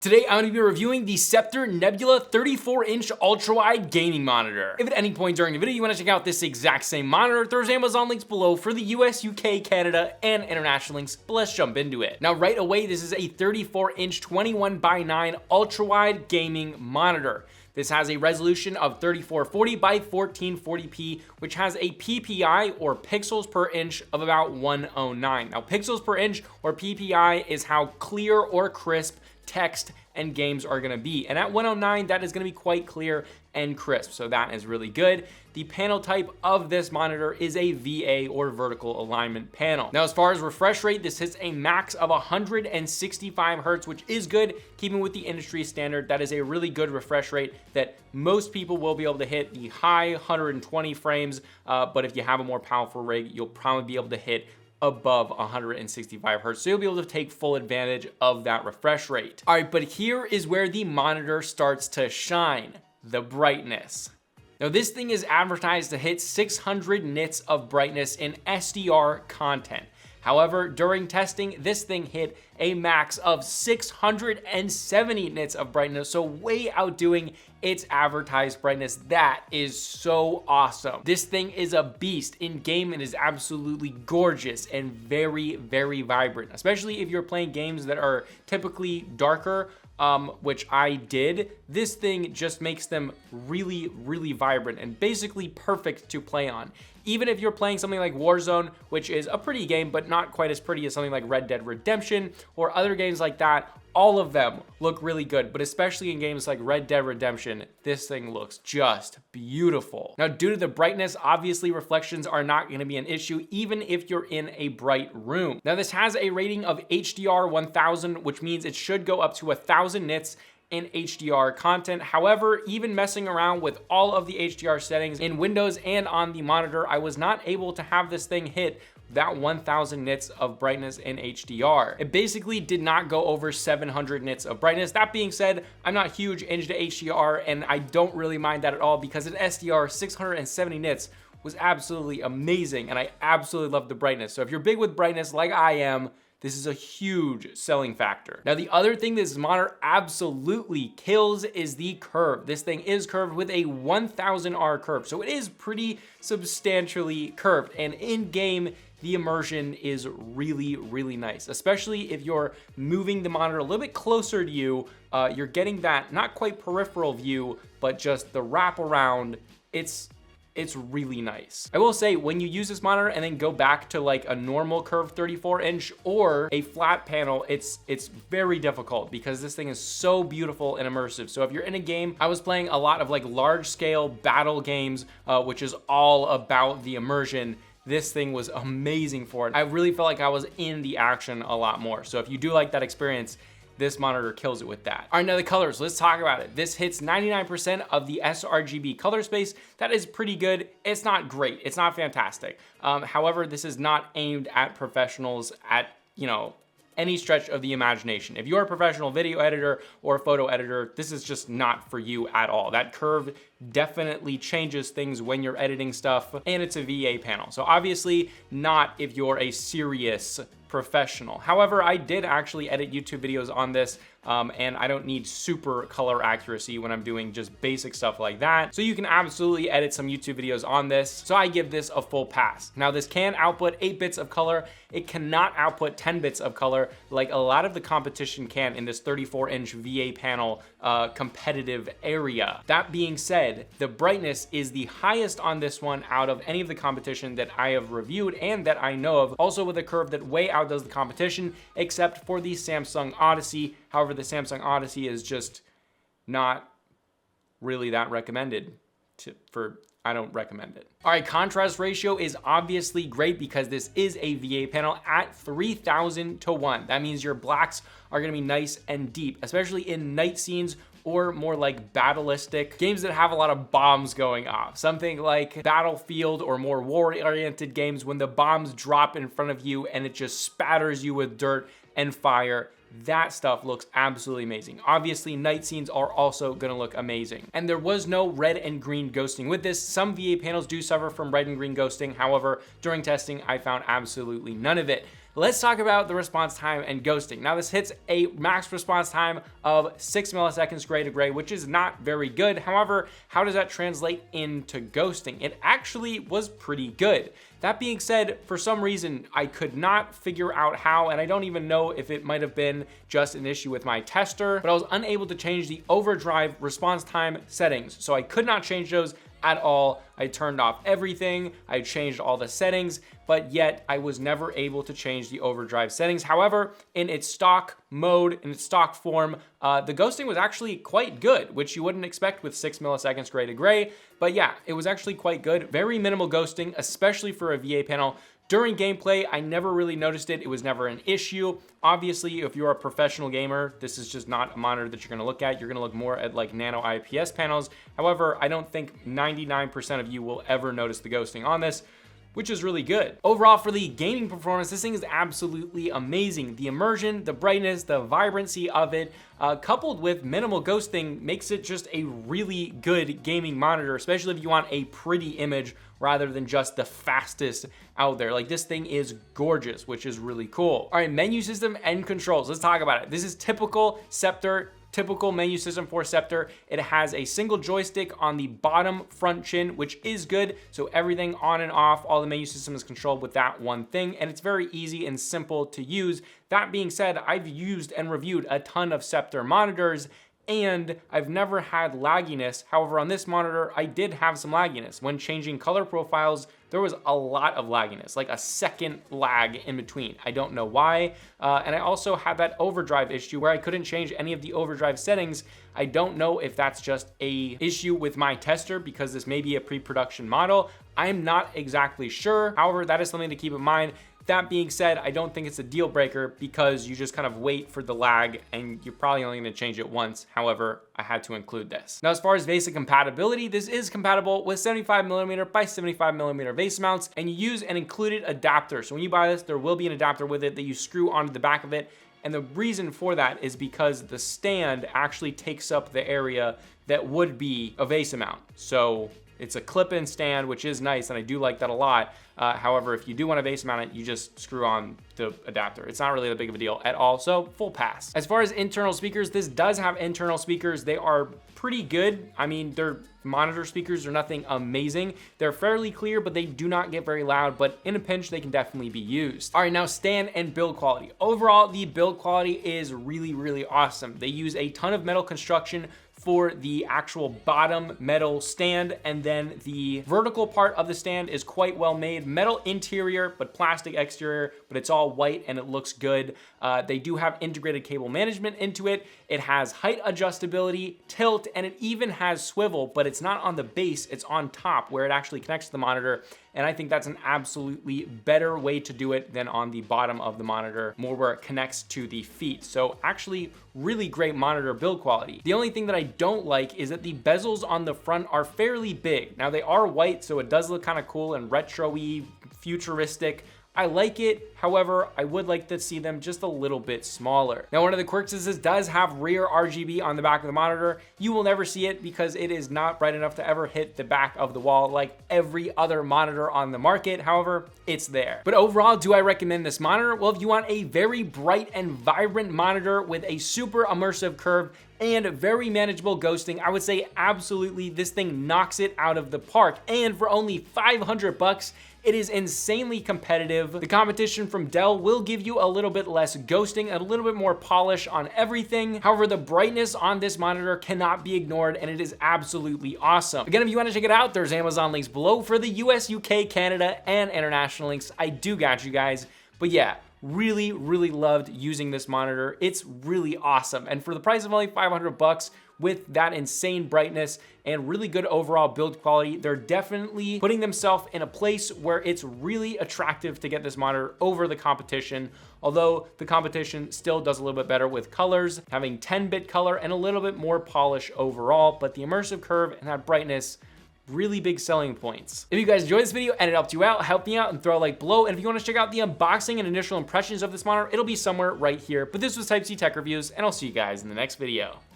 Today, I'm going to be reviewing the Sceptre Nebula 34-inch ultra-wide gaming monitor. If at any point during the video you want to check out this exact same monitor, there's Amazon links below for the US, UK, Canada, and international links, but let's jump into it. Now, right away, this is a 34-inch 21:9 ultra-wide gaming monitor. This has a resolution of 3440 by 1440p, which has a PPI, or pixels per inch, of about 109. Now, pixels per inch, or PPI, is how clear or crisp text and games are going to be, and at 109 that is going to be quite clear and crisp, so that is really good. The panel type of this monitor is a VA, or vertical alignment panel. Now, as far as refresh rate, this hits a max of 165 hertz, which is good, keeping with the industry standard. That is a really good refresh rate that most people will be able to hit the high 120 frames, but if you have a more powerful rig, you'll probably be able to hit above 165 hertz. So you'll be able to take full advantage of that refresh rate. All right, but here is where the monitor starts to shine: the brightness. Now, this thing is advertised to hit 600 nits of brightness in SDR content. However, during testing, this thing hit a max of 670 nits of brightness, so way outdoing its advertised brightness. That is so awesome. This thing is a beast. In game, it is absolutely gorgeous and very, very vibrant, especially if you're playing games that are typically darker, which I did. This thing just makes them really, really vibrant and basically perfect to play on. Even if you're playing something like Warzone, which is a pretty game, but not quite as pretty as something like Red Dead Redemption or other games like that, all of them look really good, but especially in games like Red Dead Redemption, this thing looks just beautiful. Now, due to the brightness, obviously reflections are not going to be an issue, even if you're in a bright room. Now, this has a rating of HDR 1000, which means it should go up to 1000 nits in HDR content. However, even messing around with all of the HDR settings in Windows and on the monitor, I was not able to have this thing hit that 1000 nits of brightness in HDR. It basically did not go over 700 nits of brightness. That being said, I'm not huge into HDR, and I don't really mind that at all, because in SDR, 670 nits was absolutely amazing, and I absolutely love the brightness. So if you're big with brightness like I am, this is a huge selling factor. Now, the other thing this monitor absolutely kills is the curve. This thing is curved with a 1000R curve, so it is pretty substantially curved, and in game, the immersion is really, really nice, especially if you're moving the monitor a little bit closer to you. You're getting that not quite peripheral view, but just the wraparound. It's really nice. I will say, when you use this monitor and then go back to like a normal curved 34-inch or a flat panel, it's very difficult because this thing is so beautiful and immersive. So if you're in a game, I was playing a lot of like large scale battle games, which is all about the immersion. This thing was amazing for it. I really felt like I was in the action a lot more. So if you do like that experience, this monitor kills it with that. All right, now the colors, let's talk about it. This hits 99% of the sRGB color space. That is pretty good. It's not great, it's not fantastic. However, this is not aimed at professionals at, any stretch of the imagination. If you're a professional video editor or photo editor, this is just not for you at all. That curve definitely changes things when you're editing stuff, and it's a VA panel. So obviously not if you're a serious professional. However, I did actually edit YouTube videos on this, and I don't need super color accuracy when I'm doing just basic stuff like that. So you can absolutely edit some YouTube videos on this. So I give this a full pass. Now, this can output 8 bits of color. It cannot output 10 bits of color like a lot of the competition can in this 34-inch VA panel competitive area. That being said, the brightness is the highest on this one out of any of the competition that I have reviewed and that I know of, also with a curve that way outdoes the competition, except for the Samsung Odyssey. However, the Samsung Odyssey is just not really that recommended I don't recommend it. All right, contrast ratio is obviously great because this is a VA panel at 3000 to 1. That means your blacks are gonna be nice and deep, especially in night scenes or more like battleistic games that have a lot of bombs going off. Something like Battlefield or more war-oriented games when the bombs drop in front of you and it just spatters you with dirt and fire. That stuff looks absolutely amazing. Obviously, night scenes are also gonna look amazing. And there was no red and green ghosting with this. Some VA panels do suffer from red and green ghosting. However, during testing, I found absolutely none of it. let's talk about the response time and ghosting. Now this hits a max response time of 6 milliseconds gray to gray, which is not very good. However, how does that translate into ghosting? It actually was pretty good. That being said, for some reason, I could not figure out how, and I don't even know if it might have been just an issue with my tester, but I was unable to change the overdrive response time settings. So I could not change those at all. I turned off everything. I changed all the settings, but yet I was never able to change the overdrive settings. However, in its stock mode, in its stock form, the ghosting was actually quite good, which you wouldn't expect with 6 milliseconds gray to gray. But yeah, it was actually quite good. Very minimal ghosting, especially for a VA panel. During gameplay, I never really noticed it. It was never an issue. Obviously, if you're a professional gamer, this is just not a monitor that you're gonna look at. You're gonna look more at like nano IPS panels. However, I don't think 99% of you will ever notice the ghosting on this, which is really good. Overall, for the gaming performance, this thing is absolutely amazing. The immersion, the brightness, the vibrancy of it, coupled with minimal ghosting, makes it just a really good gaming monitor, especially if you want a pretty image rather than just the fastest out there. Like, this thing is gorgeous, which is really cool. All right, menu system and controls. Let's talk about it. This is typical Sceptre, typical menu system for Sceptre. It has a single joystick on the bottom front chin, which is good. So everything on and off, all the menu system is controlled with that one thing, and it's very easy and simple to use. That being said, I've used and reviewed a ton of Sceptre monitors, and I've never had lagginess. However, on this monitor, I did have some lagginess. When changing color profiles, there was a lot of lagginess, like a second lag in between. I don't know why. And I also had that overdrive issue where I couldn't change any of the overdrive settings. I don't know if that's just a issue with my tester because this may be a pre-production model. I'm not exactly sure. However, that is something to keep in mind. That being said, I don't think it's a deal breaker because you just kind of wait for the lag and you're probably only gonna change it once. However, I had to include this. Now, as far as Vesa compatibility, this is compatible with 75mm by 75mm Vesa mounts, and you use an included adapter. So when you buy this, there will be an adapter with it that you screw onto the back of it. And the reason for that is because the stand actually takes up the area that would be a Vesa mount. So it's a clip-in stand, which is nice, and I do like that a lot. However, if you do want to Vesa mount it, you just screw on the adapter. It's not really that big of a deal at all, so full pass. As far as internal speakers, this does have internal speakers. They are pretty good. I mean, they're monitor speakers are nothing amazing. They're fairly clear, but they do not get very loud, but in a pinch, they can definitely be used. All right, now stand and build quality. Overall, the build quality is really, really awesome. They use a ton of metal construction for the actual bottom metal stand, and then the vertical part of the stand is quite well made. Metal interior, but plastic exterior, but it's all white and it looks good. They do have integrated cable management into it. It has height adjustability, tilt, and it even has swivel, but it's not on the base, it's on top where it actually connects to the monitor. And I think that's an absolutely better way to do it than on the bottom of the monitor, more where it connects to the feet. So actually really great monitor build quality. The only thing that I don't like is that the bezels on the front are fairly big. Now they are white, so it does look kind of cool and retro-y, futuristic. I like it. However, I would like to see them just a little bit smaller. Now, one of the quirks is this does have rear RGB on the back of the monitor. You will never see it because it is not bright enough to ever hit the back of the wall like every other monitor on the market. However, it's there. But overall, do I recommend this monitor? Well, if you want a very bright and vibrant monitor with a super immersive curve and very manageable ghosting, I would say absolutely this thing knocks it out of the park. And for only 500 bucks, it is insanely competitive. The competition from Dell will give you a little bit less ghosting and a little bit more polish on everything. However, the brightness on this monitor cannot be ignored, and it is absolutely awesome. Again, if you want to check it out, there's Amazon links below for the US, UK, Canada, and international links. I do got you guys. But yeah, really, really loved using this monitor. It's really awesome. And for the price of only 500 bucks, with that insane brightness and really good overall build quality, they're definitely putting themselves in a place where it's really attractive to get this monitor over the competition. Although the competition still does a little bit better with colors, having 10-bit color and a little bit more polish overall, but the immersive curve and that brightness, really big selling points. If you guys enjoyed this video and it helped you out, help me out and throw a like below. And if you want to check out the unboxing and initial impressions of this monitor, it'll be somewhere right here. But this was Type C Tech Reviews, and I'll see you guys in the next video.